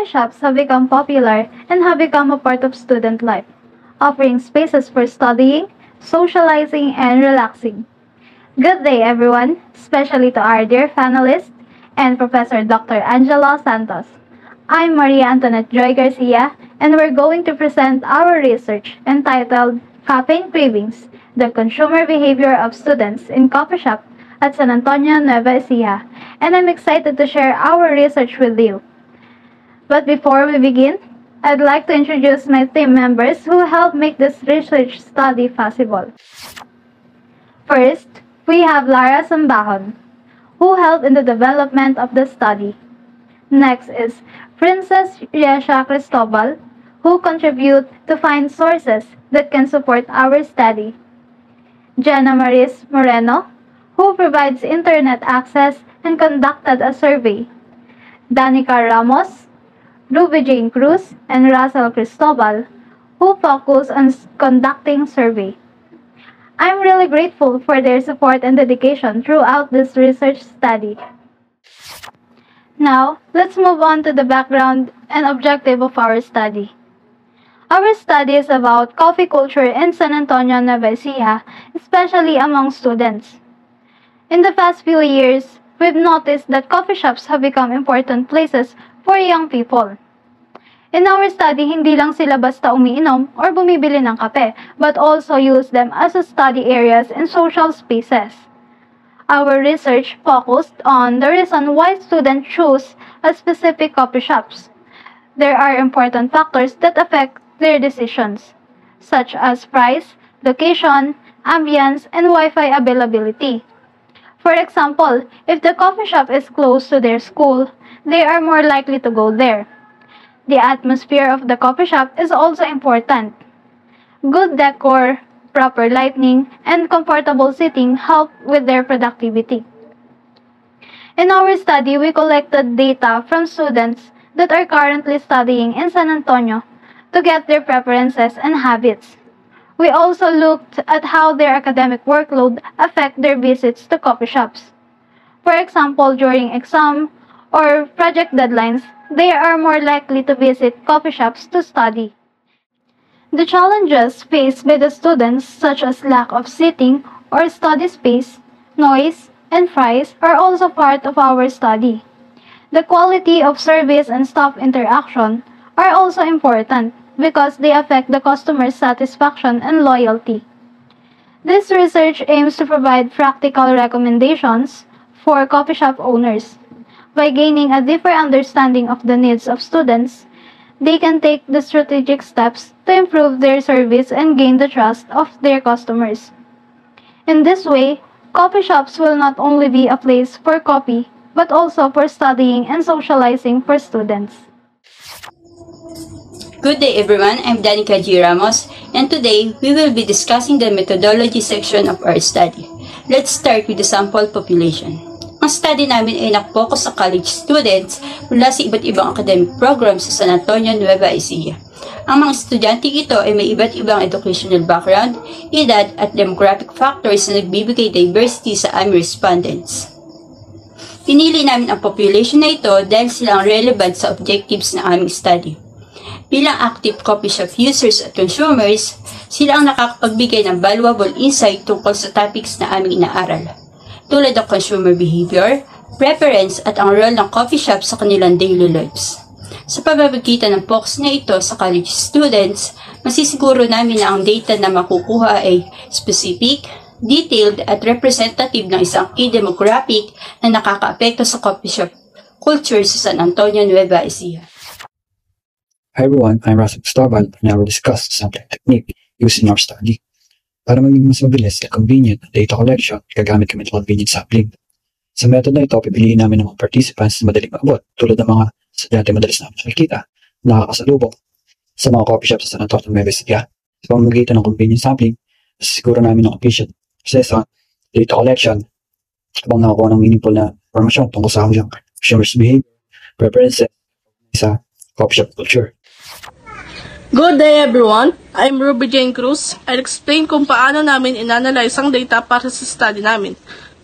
coffee shops have become popular and have become a part of student life, offering spaces for studying, socializing, and relaxing. Good day, everyone, especially to our dear panelists and Professor Dr. Angela Santos. I'm Maria Antoinette Joy Garcia, and we're going to present our research entitled Caffeine Cravings, the Consumer Behavior of Students in Coffee Shop at San Antonio, Nueva Ecija, and I'm excited to share our research with you. But before we begin, I'd like to introduce my team members who helped make this research study possible. First, we have Lara Sambahon, who helped in the development of the study. Next is Princess Yesha Cristobal, who contribute to find sources that can support our study. Jenna Maris Moreno, who provides internet access and conducted a survey. Danica Ramos, Ruby Jane Cruz, and Russell Cristobal, who focus on conducting survey. I'm really grateful for their support and dedication throughout this research study. Now, let's move on to the background and objective of our study. Our study is about coffee culture in San Antonio, Nueva Ecija, especially among students. In the past few years, we've noticed that coffee shops have become important places for young people. In our study, hindi lang sila basta umiinom or bumibili ng kape, but also use them as study areas and social spaces. Our research focused on the reason why students choose a specific coffee shops. There are important factors that affect their decisions, such as price, location, ambience, and Wi-Fi availability. For example, if the coffee shop is close to their school, they are more likely to go there. The atmosphere of the coffee shop is also important. Good decor, proper lighting, and comfortable seating help with their productivity. In our study, we collected data from students that are currently studying in San Antonio to get their preferences and habits. We also looked at how their academic workload affect their visits to coffee shops. For example, during exam or project deadlines, they are more likely to visit coffee shops to study. The challenges faced by the students, such as lack of seating or study space, noise, and price, are also part of our study. The quality of service and staff interaction are also important because they affect the customer's satisfaction and loyalty. This research aims to provide practical recommendations for coffee shop owners. By gaining a deeper understanding of the needs of students, they can take the strategic steps to improve their service and gain the trust of their customers. In this way, coffee shops will not only be a place for coffee, but also for studying and socializing for students. Good day everyone, I'm Danica G. Ramos, and today we will be discussing the methodology section of our study. Let's start with the sample population. Ang study namin ay nakafocus sa college students mula sa iba't ibang academic programs sa San Antonio, Nueva Ecija. Ang mga estudyante ito ay may iba't ibang educational background, edad at demographic factors na nagbibigay diversity sa aming respondents. Pinili namin ang population na ito dahil sila ang relevant sa objectives ng aming study. Bilang active coffee shop users at consumers, sila ang nakakapagbigay ng valuable insight tungkol sa topics na aming inaaral, tulad ng consumer behavior, preference at ang role ng coffee shop sa kanilang daily lives. Sa pamamagitan ng focus na ito sa college students, masisiguro namin na ang data na makukuha ay specific, detailed at representative ng isang key demographic na nakakaapekto sa coffee shop culture sa San Antonio, Nueva Ecija. Hi everyone, I'm Russell Cristobal and I will discuss the sampling technique used in our study. Para maging mas mabilis at convenient ang data collection, gagamit kami ng convenient sampling. Sa method na ito, pipiliin namin ng mga participants na madaling maabot tulad ng mga estudyante madalas namin nakikita, nakakasalubong sa mga coffee shops sa San Antonio, Nueva Ecija. Sa pamamagitan ng convenient sampling, nasisiguro namin ng efficient process data collection habang nakakuha ng meaningful na informasyon tungkol sa aming consumers' behavior, preferences sa coffee shop culture. Good day everyone! I'm Ruby Jane Cruz. I'll explain kung paano namin inanalyze ang data para sa study namin.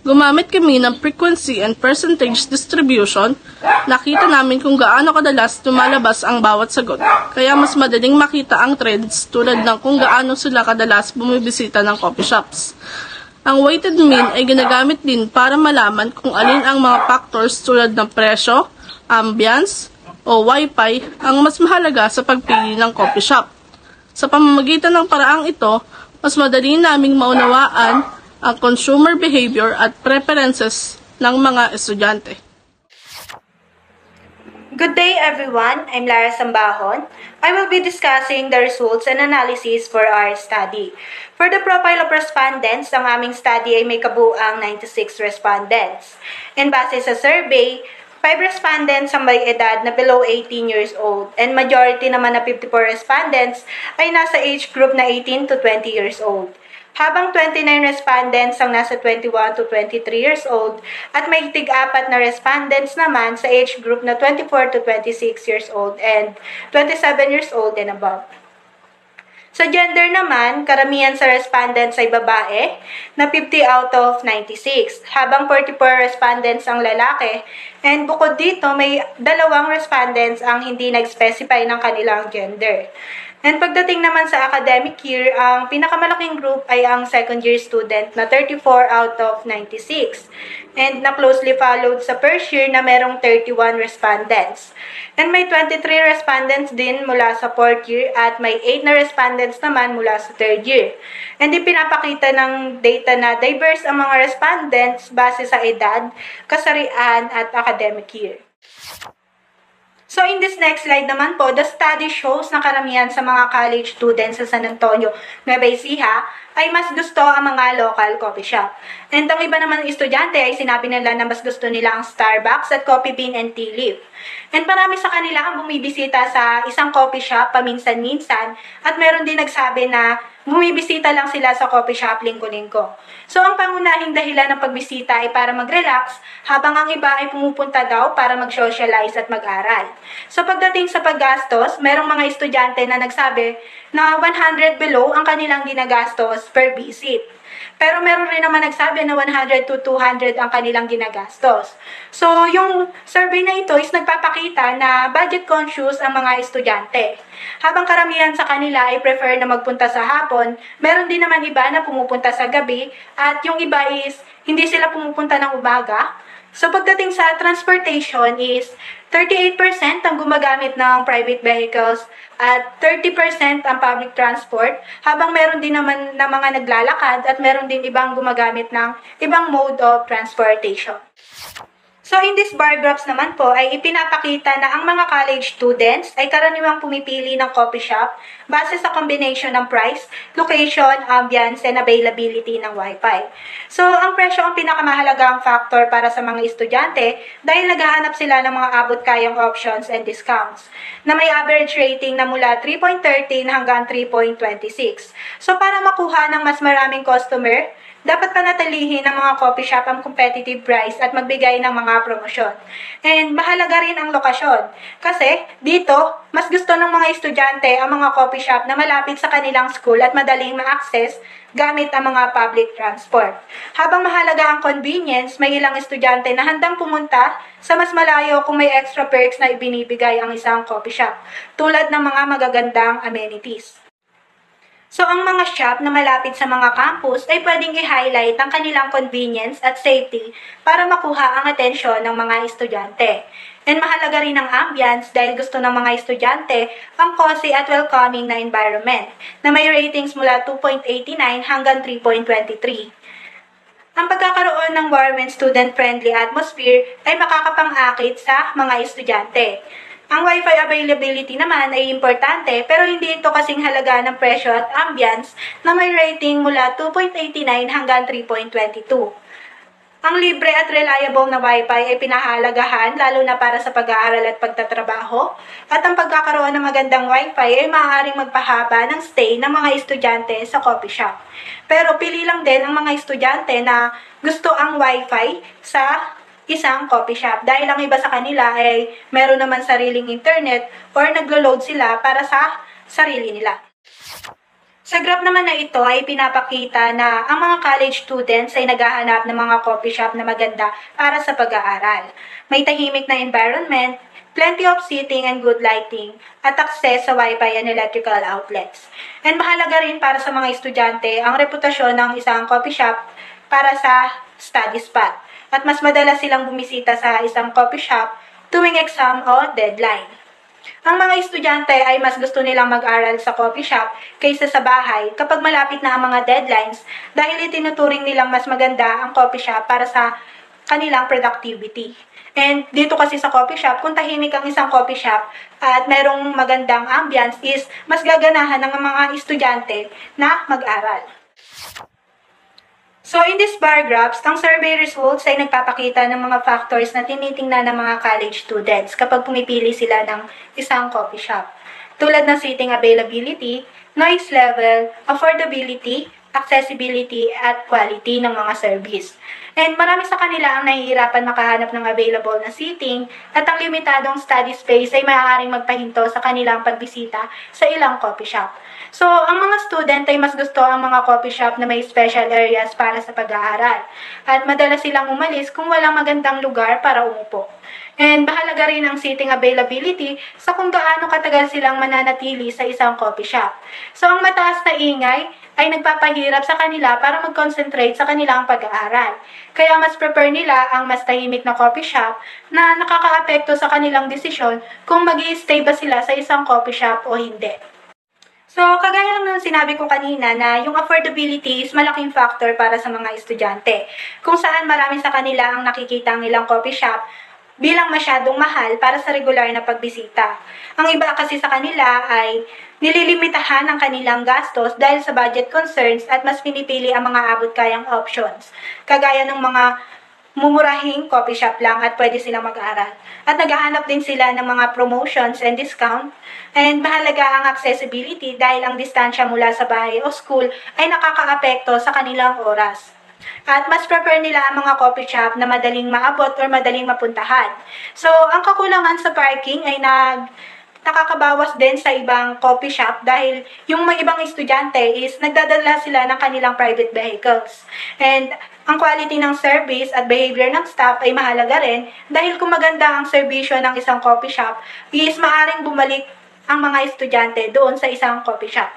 Gumamit kami ng frequency and percentage distribution. Nakita namin kung gaano kadalas lumalabas ang bawat sagot. Kaya mas madaling makita ang trends tulad ng kung gaano sila kadalas bumibisita ng coffee shops. Ang weighted mean ay ginagamit din para malaman kung alin ang mga factors tulad ng presyo, ambience, o Wi-Fi ang mas mahalaga sa pagpili ng coffee shop. Sa pamamagitan ng paraang ito, mas madali naming maunawaan ang consumer behavior at preferences ng mga estudyante. Good day everyone, I'm Lara Sambahon. I will be discussing the results and analysis for our study. For the profile of respondents, ang aming study ay may kabuang 96 respondents. And base sa survey, 5 respondents ang may edad na below 18 years old and majority naman na 54 respondents ay nasa age group na 18 to 20 years old. Habang 29 respondents ang nasa 21 to 23 years old at may tig-apat na respondents naman sa age group na 24 to 26 years old and 27 years old and above. Sa gender naman, karamihan sa respondents ay babae na 50 out of 96, habang 44 respondents ang lalaki and bukod dito may 2 respondents ang hindi nag-specify ng kanilang gender. And pagdating naman sa academic year, ang pinakamalaking group ay ang second year student na 34 out of 96. And na closely followed sa first year na merong 31 respondents. And may 23 respondents din mula sa fourth year at may 8 na respondents naman mula sa third year. And ipinapakita ng data na diverse ang mga respondents base sa edad, kasarian at academic year. So in this next slide naman po, the study shows na karamihan sa mga college students sa San Antonio, Nueva Ecija ay mas gusto ang mga local coffee shop. And ang iba naman ng estudyante ay sinabi nila na mas gusto nila ang Starbucks at Coffee Bean and Tea Leaf. And marami sa kanila ang bumibisita sa isang coffee shop paminsan-minsan at meron din nagsabi na bumibisita lang sila sa coffee shop linggo-linggo. So ang pangunahing dahilan ng pagbisita ay para mag-relax habang ang iba ay pumupunta daw para mag-socialize at mag-aral. So pagdating sa paggastos, merong mga estudyante na nagsabi na 100 below ang kanilang ginagastos per visit. Pero meron rin naman nagsabi na 100 to 200 ang kanilang ginagastos. So, yung survey na ito is nagpapakita na budget conscious ang mga estudyante. Habang karamihan sa kanila ay prefer na magpunta sa hapon, meron din naman iba na pumupunta sa gabi at yung iba is hindi sila pumupunta ng umaga. So, pagdating sa transportation is 38% ang gumagamit ng private vehicles at 30% ang public transport, habang meron din naman na mga naglalakad at meron din ibang gumagamit ng ibang mode of transportation. So in this bar graphs naman po ay ipinapakita na ang mga college students ay karaniwang pumipili ng coffee shop base sa combination ng price, location, ambience, and availability ng Wi-Fi. So ang presyo ang pinakamahalagang factor para sa mga estudyante dahil naghahanap sila ng mga abot-kayang options and discounts na may average rating na mula 3.13 hanggang 3.26. So para makuha ng mas maraming customer, dapat panatilihin ng mga coffee shop ang competitive price at magbigay ng mga promosyon. And mahalaga rin ang lokasyon. Kasi dito, mas gusto ng mga estudyante ang mga coffee shop na malapit sa kanilang school at madaling ma-access gamit ang mga public transport. Habang mahalaga ang convenience, may ilang estudyante na handang pumunta sa mas malayo kung may extra perks na ibinibigay ang isang coffee shop, tulad ng mga magagandang amenities. So, ang mga shop na malapit sa mga campus ay pwedeng i-highlight ang kanilang convenience at safety para makuha ang atensyon ng mga estudyante. And mahalaga rin ang ambience dahil gusto ng mga estudyante ang cozy at welcoming na environment na may ratings mula 2.89 hanggang 3.23. Ang pagkakaroon ng warm and student-friendly atmosphere ay makakapang-akit sa mga estudyante. Ang Wi-Fi availability naman ay importante pero hindi ito kasing halaga ng presyo at ambience na may rating mula 2.89 hanggang 3.22. Ang libre at reliable na Wi-Fi ay pinahalagahan lalo na para sa pag-aaral at pagtatrabaho at ang pagkakaroon ng magandang Wi-Fi ay maaaring magpahaba ng stay ng mga estudyante sa coffee shop. Pero pili lang din ang mga estudyante na gusto ang Wi-Fi sa isang coffee shop dahil ang iba sa kanila ay meron naman sariling internet or naglo-load sila para sa sarili nila. Sa graph naman na ito ay pinapakita na ang mga college students ay naghahanap ng mga coffee shop na maganda para sa pag-aaral. May tahimik na environment, plenty of seating and good lighting, at access sa Wi-Fi and electrical outlets. And mahalaga rin para sa mga estudyante ang reputasyon ng isang coffee shop para sa study spot. At mas madalas silang bumisita sa isang coffee shop tuwing exam o deadline. Ang mga estudyante ay mas gusto nilang mag-aral sa coffee shop kaysa sa bahay kapag malapit na ang mga deadlines dahil itinuturing nilang mas maganda ang coffee shop para sa kanilang productivity. And dito kasi sa coffee shop, kung tahimik ang isang coffee shop at mayroong magandang ambience is mas gaganahan ng mga estudyante na mag-aral. So in this bar graphs, ang survey results ay nagpapakita ng mga factors na tinitingnan ng mga college students kapag pumipili sila ng isang coffee shop. Tulad ng seating availability, noise level, affordability, accessibility, at quality ng mga service. And marami sa kanila ang nahihirapan makahanap ng available na seating at ang limitadong study space ay maaaring magpahinto sa kanilang pagbisita sa ilang coffee shop. So, ang mga student ay mas gusto ang mga coffee shop na may special areas para sa pag-aaral. At madalas silang umalis kung walang magandang lugar para umupo. And bahalaga rin ang seating availability sa kung gaano katagal silang mananatili sa isang coffee shop. So, ang mataas na ingay ay nagpapahirap sa kanila para mag-concentrate sa kanilang pag-aaral. Kaya mas prefer nila ang mas tahimik na coffee shop na nakakaapekto sa kanilang desisyon kung mag-i-stay ba sila sa isang coffee shop o hindi. So, kagaya lang ng sinabi ko kanina na yung affordability is malaking factor para sa mga estudyante. Kung saan marami sa kanila ang nakikita ang ilang coffee shop bilang masyadong mahal para sa regular na pagbisita. Ang iba kasi sa kanila ay nililimitahan ang kanilang gastos dahil sa budget concerns at mas pinipili ang mga abot kayang options. Kagaya ng mga mumurahing coffee shop lang at pwede silang mag-aral. At naghahanap din sila ng mga promotions and discount. And mahalaga ang accessibility dahil ang distansya mula sa bahay o school ay nakakaapekto sa kanilang oras. At mas prefer nila ang mga coffee shop na madaling maabot or madaling mapuntahan. So, ang kakulangan sa parking ay nakakabawas din sa ibang coffee shop dahil yung mga ibang estudyante is nagdadala sila ng kanilang private vehicles. And ang quality ng service at behavior ng staff ay mahalaga rin dahil kung maganda ang serbisyo ng isang coffee shop is maaaring bumalik ang mga estudyante doon sa isang coffee shop.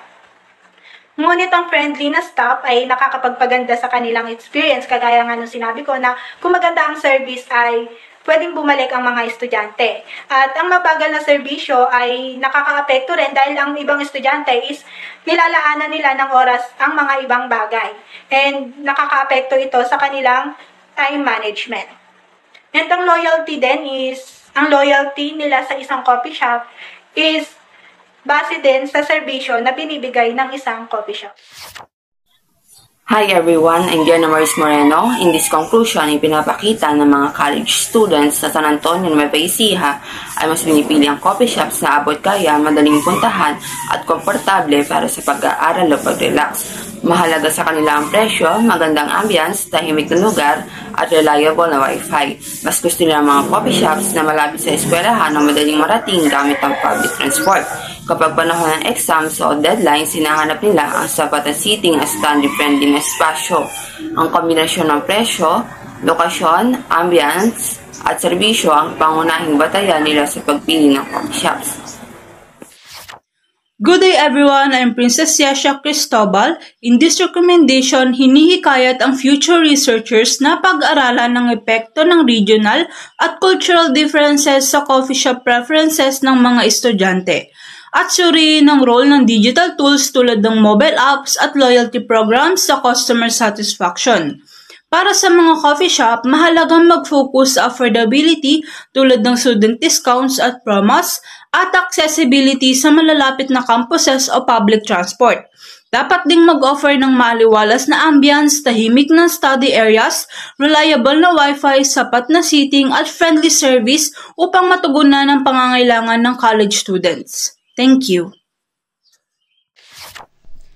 Ngunit ang friendly na staff ay nakakapagpaganda sa kanilang experience kagaya nga nung sinabi ko na kung maganda ang service ay pwedeng bumalik ang mga estudyante. At ang mabagal na serbisyo ay nakakaapekto rin dahil ang ibang estudyante is nilalaanan nila ng oras ang mga ibang bagay. And nakakaapekto ito sa kanilang time management. And ang loyalty nila sa isang coffee shop is base din sa serbisyo na binibigay ng isang coffee shop. Hi everyone, I'm Diana Maris Moreno. In this conclusion, ipinapakita ng mga college students sa San Antonio, Nueva Ecija ay mas pinipili ang coffee shops na abot kaya, madaling puntahan at komportable para sa pag-aaral o pag-relax. Mahalaga sa kanila ang presyo, magandang ambience, tahimik na lugar, at reliable na wifi. Mas gusto nila mga coffee shops na malapit sa eskwelahan o madaling marating gamit ang public transport. Kapag panahon ng exams o deadlines, hinahanap nila ang sapat na seating at study-friendly na espasyo. Ang kombinasyon ng presyo, lokasyon, ambience, at serbisyo ang pangunahing batayan nila sa pagpili ng coffee shops. Good day everyone, I'm Princess Yasha Cristobal. In this recommendation, hinihikayat ang future researchers na pag-aralan ng epekto ng regional at cultural differences sa coffee shop preferences ng mga estudyante. At suriin ang role ng digital tools tulad ng mobile apps at loyalty programs sa customer satisfaction. Para sa mga coffee shop, mahalagang mag-focus sa affordability tulad ng student discounts at promos at accessibility sa malalapit na campuses o public transport. Dapat ding mag-offer ng maliwalas na ambience, tahimik na study areas, reliable na wifi, sapat na seating at friendly service upang matugunan ang pangangailangan ng college students. Thank you.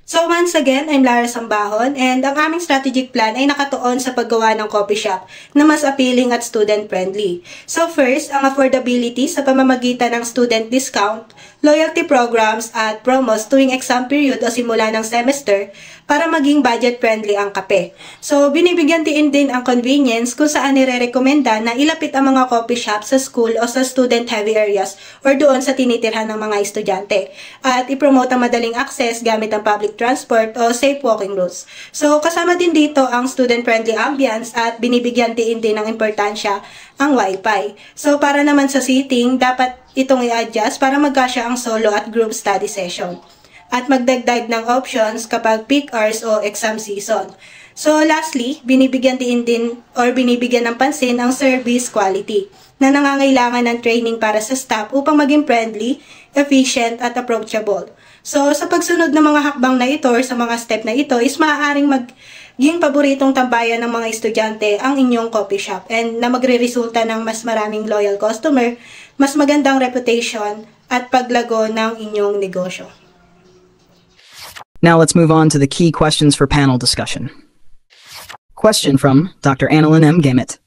So once again, I'm Lara Sambahon and ang aming strategic plan ay nakatuon sa paggawa ng coffee shop na mas appealing at student-friendly. So first, ang affordability sa pamamagitan ng student discount, loyalty programs at promos tuwing exam period o simula ng semester para maging budget-friendly ang kape. So, binibigyan din ang convenience kung saan nire-rekomenda na ilapit ang mga coffee shop sa school o sa student-heavy areas or doon sa tinitirhan ng mga estudyante. At ipromote ang madaling access gamit ang public transport o safe walking routes. So, kasama din dito ang student-friendly ambience at binibigyan din ng importansya ang Wi-Fi. So, para naman sa seating, dapat itong i-adjust para magkasya ang solo at group study session. At magdagdag ng options kapag peak hours o exam season. So, lastly, binibigyan ng pansin ang service quality na nangangailangan ng training para sa staff upang maging friendly, efficient, at approachable. So, sa pagsunod ng mga hakbang na ito or sa mga step na ito is maaaring maging paboritong tambayan ng mga estudyante ang inyong coffee shop and na magre-resulta ng mas maraming loyal customer, mas magandang reputation, at paglago ng inyong negosyo. Now let's move on to the key questions for panel discussion. Question from Dr. Annalyn M. Gamut.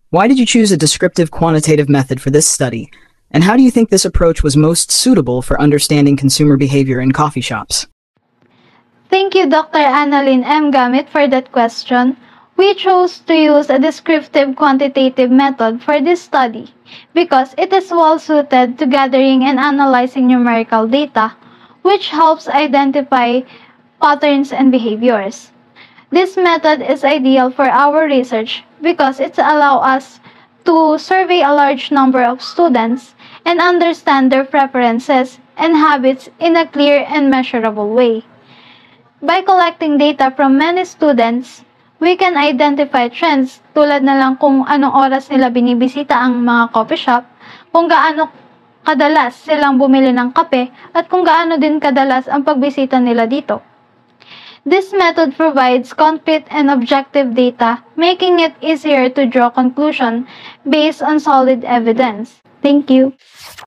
Why did you choose a descriptive quantitative method for this study, and how do you think this approach was most suitable for understanding consumer behavior in coffee shops? Thank you, Dr. Annalyn M. Gamut, for that question. We chose to use a descriptive quantitative method for this study because it is well suited to gathering and analyzing numerical data, which helps identify patterns and behaviors. This method is ideal for our research because it allows us to survey a large number of students and understand their preferences and habits in a clear and measurable way. By collecting data from many students, we can identify trends tulad na lang kung anong oras nila binibisita ang mga coffee shop, kung gaano kadalas silang bumili ng kape, at kung gaano din kadalas ang pagbisita nila dito. This method provides concrete and objective data, making it easier to draw conclusions based on solid evidence. Thank you.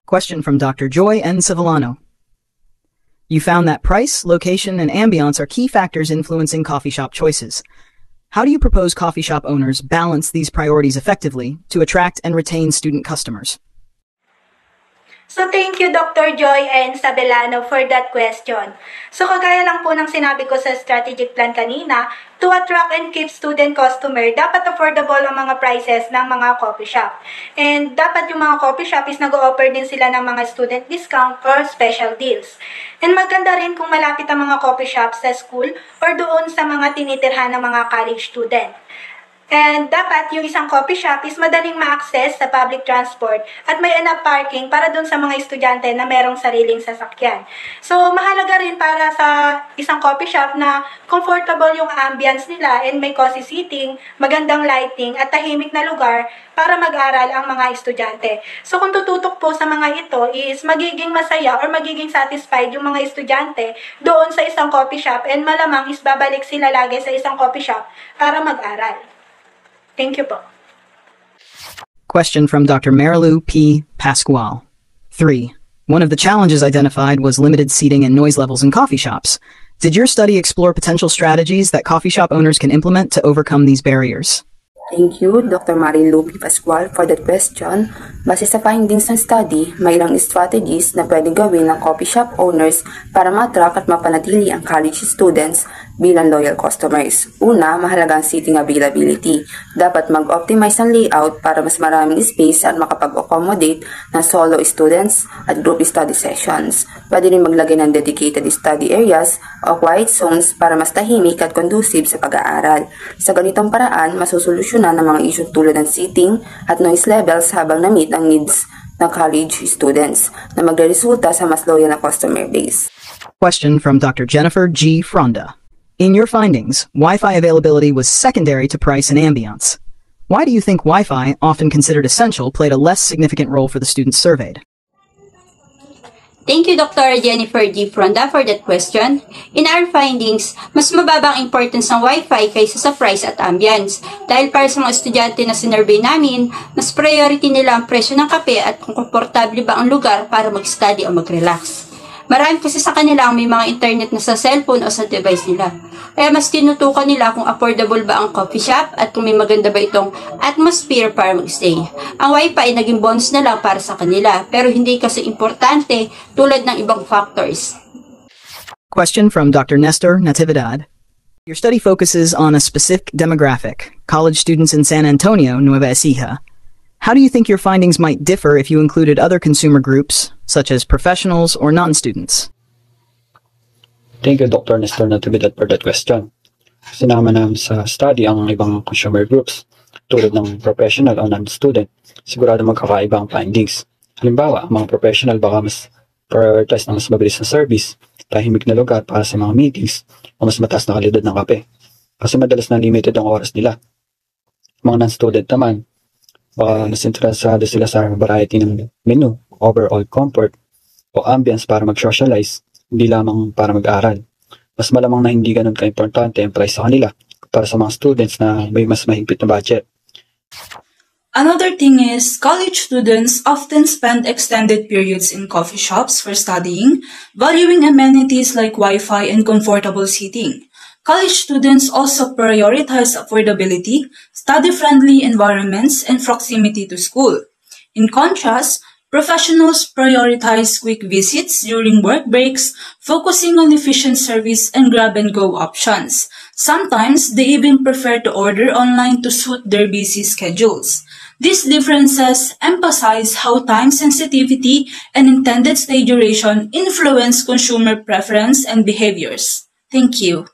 Question from Dr. Joy N. Civillano. You found that price, location, and ambience are key factors influencing coffee shop choices. How do you propose coffee shop owners balance these priorities effectively to attract and retain student customers? So, thank you, Dr. Joy and Sabelano, for that question. So, kagaya lang po ng sinabi ko sa strategic plan kanina, to attract and keep student customer, dapat affordable ang mga prices ng mga coffee shop. And dapat yung mga coffee shop is nag-o-offer din sila ng mga student discount or special deals. And maganda rin kung malapit ang mga coffee shop sa school or doon sa mga tinitirhan ng mga college student. And dapat yung isang coffee shop is madaling ma-access sa public transport at may enough parking para dun sa mga estudyante na merong sariling sasakyan. So, mahalaga rin para sa isang coffee shop na comfortable yung ambience nila and may cozy seating, magandang lighting at tahimik na lugar para mag-aral ang mga estudyante. So, kung tututok po sa mga ito is magiging masaya or magiging satisfied yung mga estudyante doon sa isang coffee shop and malamang is babalik sila lagi sa isang coffee shop para mag-aral. Thank you po. Question from Dr. Marilu P. Pascual. 3. One of the challenges identified was limited seating and noise levels in coffee shops. Did your study explore potential strategies that coffee shop owners can implement to overcome these barriers? Thank you, Dr. Marilu P. Pascual, for that question. Base sa findings ng study, may ilang strategies na pwedeng gawin ng coffee shop owners para ma-attract at mapanatili ang college students bilang loyal customers. Una, mahalaga ang seating availability. Dapat mag-optimize ang layout para mas maraming space at makapag-accommodate ng solo students at group study sessions. Pwede rin maglagay ng dedicated study areas o quiet zones para mas tahimik at conducive sa pag-aaral. Sa ganitong paraan, masusolusyonan ng mga issue tulad ng seating at noise levels habang na-meet ang needs ng college students na magre-resulta sa mas loyal na customer base. Question from Dr. Jennifer G. Fronda. In your findings, Wi-Fi availability was secondary to price and ambience. Why do you think Wi-Fi, often considered essential, played a less significant role for the students surveyed? Thank you, Dr. Jennifer G. Fronda, for that question. In our findings, mas mababa ang importance ng Wi-Fi kaysa sa price at ambience. Dahil para sa mga estudyante na sinurvey namin, mas priority nila ang presyo ng kape at kung komportable ba ang lugar para mag-study o mag-relax. Marami kasi sa kanila ang may mga internet na sa cellphone o sa device nila. Kaya mas tinutukan nila kung affordable ba ang coffee shop at kung may maganda ba itong atmosphere para mag-stay. Ang Wi-Fi ay naging bonus na lang para sa kanila, pero hindi kasi importante tulad ng ibang factors. Question from Dr. Nestor Natividad. Your study focuses on a specific demographic, college students in San Antonio, Nueva Ecija. How do you think your findings might differ if you included other consumer groups, such as professionals or non-students? Thank you, Dr. Nestor Natividad, for that question. Sinama namin sa study ang ibang consumer groups, tulad ng professional o non-student. Sigurado magkakaiba ang findings. Halimbawa, ang mga professional baka mas prioritize na mas mabilis na service, tahimik na lugar para sa mga meetings, o mas mataas na kalidad ng kape. Kasi madalas na limited ang oras nila. Mga non-student naman, baka nasinterasado sila sa variety ng menu, overall comfort, o ambience para mag-socialize, hindi lamang para mag-aral. Mas malamang na hindi ganun ka-importante ang price sa kanila para sa mga students na may mas mahigpit na budget. Another thing is, college students often spend extended periods in coffee shops for studying, valuing amenities like Wi-Fi and comfortable seating. College students also prioritize affordability, study-friendly environments, and proximity to school. In contrast, professionals prioritize quick visits during work breaks, focusing on efficient service and grab-and-go options. Sometimes, they even prefer to order online to suit their busy schedules. These differences emphasize how time sensitivity and intended stay duration influence consumer preference and behaviors. Thank you.